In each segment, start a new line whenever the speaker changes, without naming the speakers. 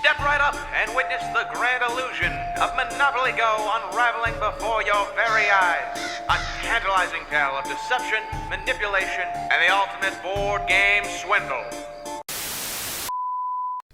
Step right up and witness the grand illusion of Monopoly Go unraveling before your very eyes. A tantalizing tale of deception, manipulation, and the ultimate board game swindle.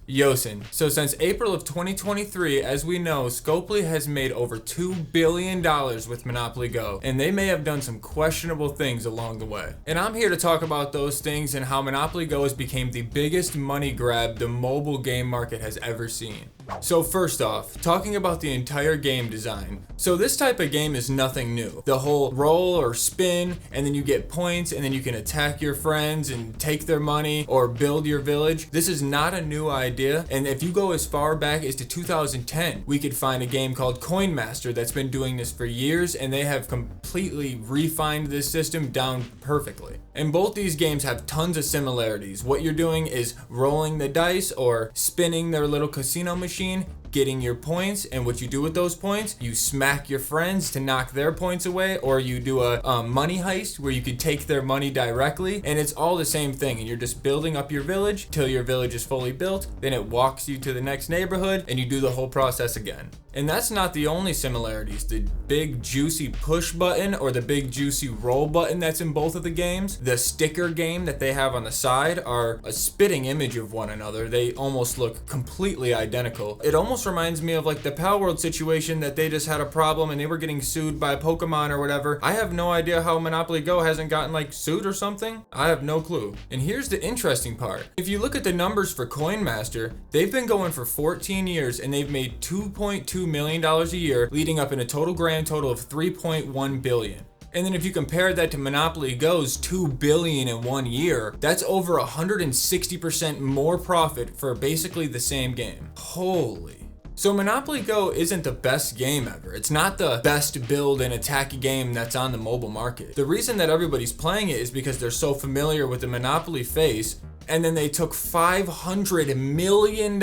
Yosin. So since April of 2023, as we know, Scopely has made over $2 billion with Monopoly Go, and they may have done some questionable things along the way. And I'm here to talk about those things and how Monopoly Go has become the biggest money grab the mobile game market has ever seen. So first off, talking about the entire game design. So this type of game is nothing new. The whole roll or spin, and then you get points, and then you can attack your friends and take their money or build your village. This is not a new idea, and if you go as far back as to 2010, we could find a game called Coin Master that's been doing this for years, and they have completely refined this system down perfectly. And both these games have tons of similarities. What you're doing is rolling the dice or spinning their little casino machine, getting your points, and what you do with those points, you smack your friends to knock their points away, or you do a money heist where you could take their money directly, and it's all the same thing, and you're just building up your village till your village is fully built, then it walks you to the next neighborhood, and you do the whole process again. And that's not the only similarities. The big juicy push button or the big juicy roll button that's in both of the games, the sticker game that they have on the side are a spitting image of one another. They almost look completely identical. It almost reminds me of like the Palworld situation that they just had a problem and they were getting sued by Pokemon or whatever. I have no idea how Monopoly Go hasn't gotten like sued or something. I have no clue. And here's the interesting part. If you look at the numbers for Coin Master, they've been going for 14 years and they've made $2.2 million a year, leading up in a grand total of $3.1 billion. And then if you compare that to Monopoly Go's $2 billion in 1 year, that's over 160% more profit for basically the same game. Holy. So Monopoly Go isn't the best game ever. It's not the best build and attack game that's on the mobile market. The reason that everybody's playing it is because they're so familiar with the Monopoly face, and then they took $500 million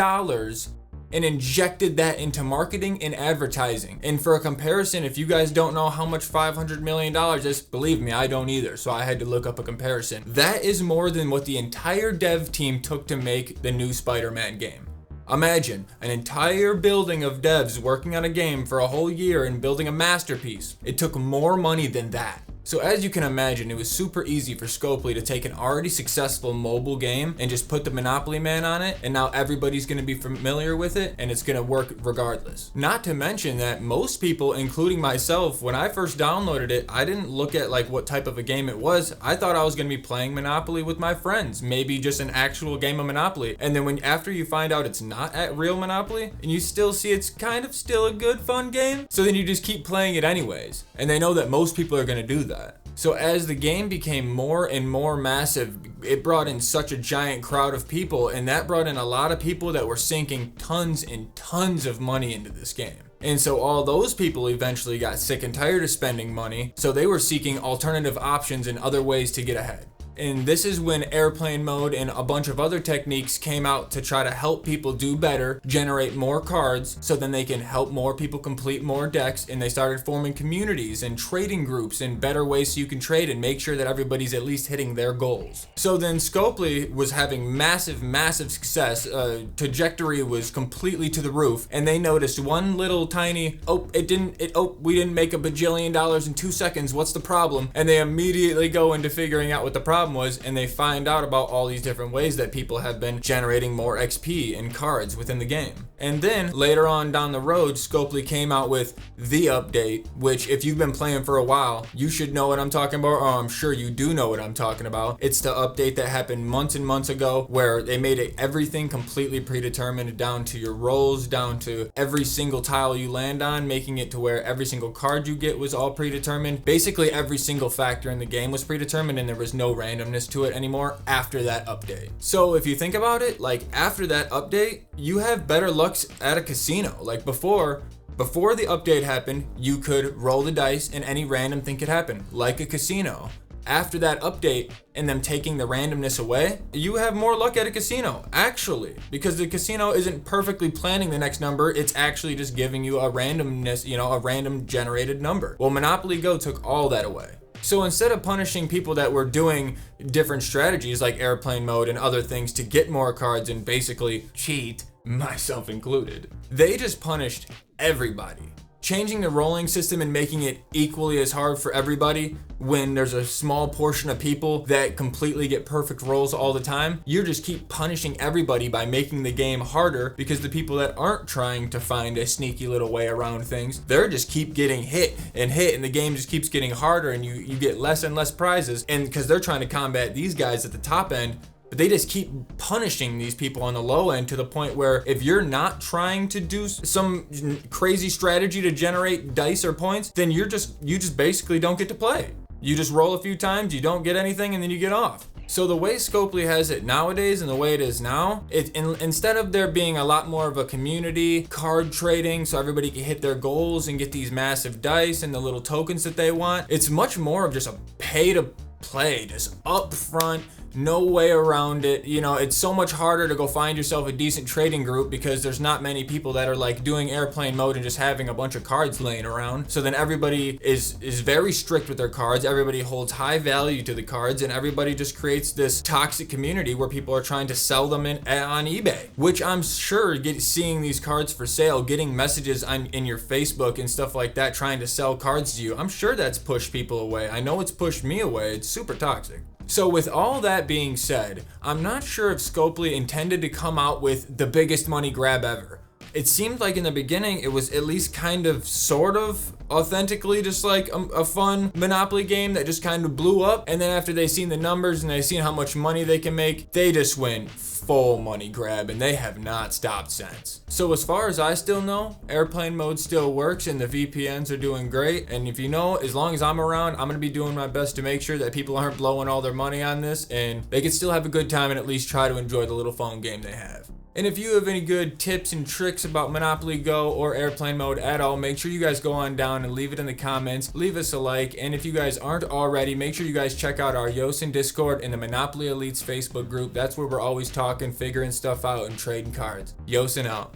and injected that into marketing and advertising. And for a comparison, if you guys don't know how much $500 million is, believe me, I don't either, so I had to look up a comparison. That is more than what the entire dev team took to make the new Spider-Man game. Imagine an entire building of devs working on a game for a whole year and building a masterpiece. It took more money than that. So as you can imagine, it was super easy for Scopely to take an already successful mobile game and just put the Monopoly Man on it, and now everybody's going to be familiar with it and it's going to work regardless. Not to mention that most people, including myself, when I first downloaded it, I didn't look at like what type of a game it was. I thought I was going to be playing Monopoly with my friends, maybe just an actual game of Monopoly. And then after you find out it's not at real Monopoly and you still see it's kind of still a good fun game, so then you just keep playing it anyways. And they know that most people are going to do that. So as the game became more and more massive, it brought in such a giant crowd of people, and that brought in a lot of people that were sinking tons and tons of money into this game. And so all those people eventually got sick and tired of spending money, so they were seeking alternative options and other ways to get ahead. And this is when airplane mode and a bunch of other techniques came out to try to help people do better, generate more cards, so then they can help more people complete more decks, and they started forming communities and trading groups and better ways so you can trade and make sure that everybody's at least hitting their goals. So then Scopely was having massive success. Trajectory was completely to the roof, and they noticed one little tiny, we didn't make $1 bajillion in 2 seconds, what's the problem? And they immediately go into figuring out what the problem was, and they find out about all these different ways that people have been generating more XP and cards within the game. And then later on down the road, Scopely came out with the update, which if you've been playing for a while, you should know what I'm talking about, or I'm sure you do know what I'm talking about. It's the update that happened months and months ago where they made everything completely predetermined, down to your rolls, down to every single tile you land on, making it to where every single card you get was all predetermined. Basically every single factor in the game was predetermined, and there was no randomness to it anymore after that update. So if you think about it, like after that update, you have better luck at a casino. Like before the update happened, you could roll the dice and any random thing could happen, like a casino. After that update and them taking the randomness away, you have more luck at a casino, actually, because the casino isn't perfectly planning the next number, it's actually just giving you a randomness, a random generated number. Well, Monopoly Go took all that away. So instead of punishing people that were doing different strategies like airplane mode and other things to get more cards and basically cheat, myself included. They just punished everybody. Changing the rolling system and making it equally as hard for everybody when there's a small portion of people that completely get perfect rolls all the time, you just keep punishing everybody by making the game harder, because the people that aren't trying to find a sneaky little way around things, they're just keep getting hit, and the game just keeps getting harder, and you get less and less prizes, and because they're trying to combat these guys at the top end. But they just keep punishing these people on the low end to the point where if you're not trying to do some crazy strategy to generate dice or points, then you just basically don't get to play. You just roll a few times, you don't get anything, and then you get off. So the way Scopely has it nowadays and the way it is now, instead of there being a lot more of a community, card trading so everybody can hit their goals and get these massive dice and the little tokens that they want, it's much more of just a pay to play, just upfront, no way around it. You know, it's so much harder to go find yourself a decent trading group because there's not many people that are like doing airplane mode and just having a bunch of cards laying around. So then everybody is very strict with their cards. Everybody holds high value to the cards, and everybody just creates this toxic community where people are trying to sell them on eBay, which I'm sure seeing these cards for sale, getting messages in your Facebook and stuff like that trying to sell cards to you, I'm sure that's pushed people away. I know it's pushed me away. It's super toxic. So with all that being said, I'm not sure if Scopely intended to come out with the biggest money grab ever. It seemed like in the beginning it was at least kind of sort of authentically just like a fun Monopoly game that just kind of blew up, and then after they seen the numbers and they seen how much money they can make, they just went full money grab, and they have not stopped since. So as far as I still know, airplane mode still works and the VPNs are doing great, and if you know, as long as I'm around, I'm gonna be doing my best to make sure that people aren't blowing all their money on this and they can still have a good time and at least try to enjoy the little phone game they have. And if you have any good tips and tricks about Monopoly Go or airplane mode at all, make sure you guys go on down and leave it in the comments. Leave us a like. And if you guys aren't already, make sure you guys check out our Yosin Discord and the Monopoly Elites Facebook group. That's where we're always talking, figuring stuff out, and trading cards. Yosin out.